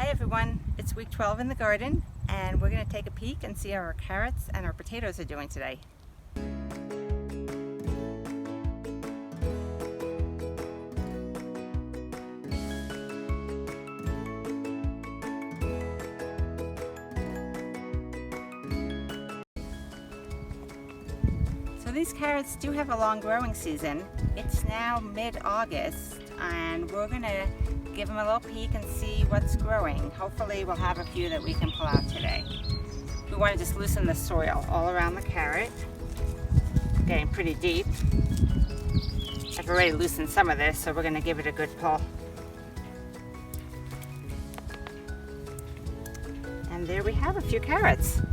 Hi everyone, it's week 12 in the garden and we're going to take a peek and see how our carrots and our potatoes are doing today. So these carrots do have a long growing season. It's now mid-August and we're going to give them a little peek and see what's growing. Hopefully we'll have a few that we can pull out today. We want to just loosen the soil all around the carrot. Getting pretty deep. I've already loosened some of this, so we're going to give it a good pull. And there we have a few carrots.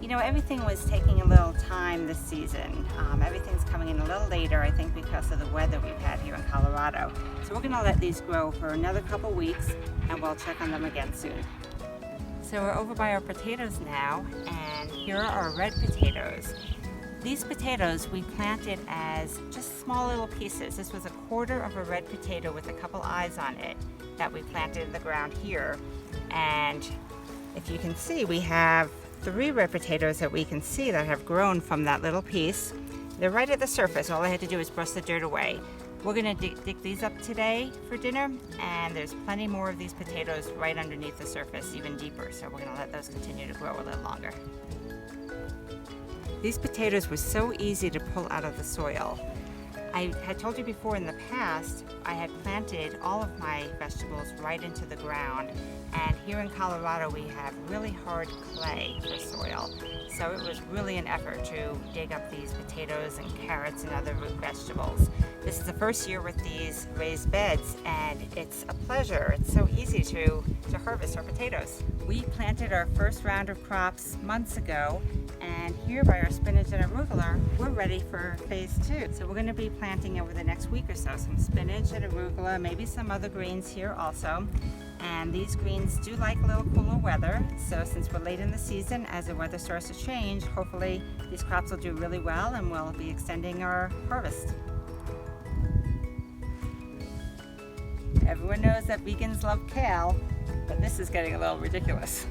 You know, everything was taking a little time this season. Everything's coming in a little later, I think, because of the weather we've had here in Colorado. So we're going to let these grow for another couple weeks and we'll check on them again soon. So we're over by our potatoes now, and here are our red potatoes. These potatoes we planted as just small little pieces. This was a quarter of a red potato with a couple eyes on it that we planted in the ground here. And if you can see, we have 3 red potatoes that we can see that have grown from that little piece. They're right at the surface. All I had to do is brush the dirt away. We're going to dig these up today for dinner, and there's plenty more of these potatoes right underneath the surface, even deeper, so we're going to let those continue to grow a little longer. These potatoes were so easy to pull out of the soil. I had told you before in the past, I had planted all of my vegetables right into the ground, and here in Colorado we have really hard clay for soil. So it was really an effort to dig up these potatoes and carrots and other root vegetables. This is the first year with these raised beds, and it's a pleasure. It's so easy to harvest our potatoes. We planted our first round of crops months ago, and here by our spinach and arugula, we're ready for phase 2. So we're going to be planting over the next week or so some spinach and arugula, maybe some other greens here also. And these greens do like a little cooler weather, so since we're late in the season, as the weather starts to change, hopefully these crops will do really well and we'll be extending our harvest. Everyone knows that vegans love kale, but this is getting a little ridiculous.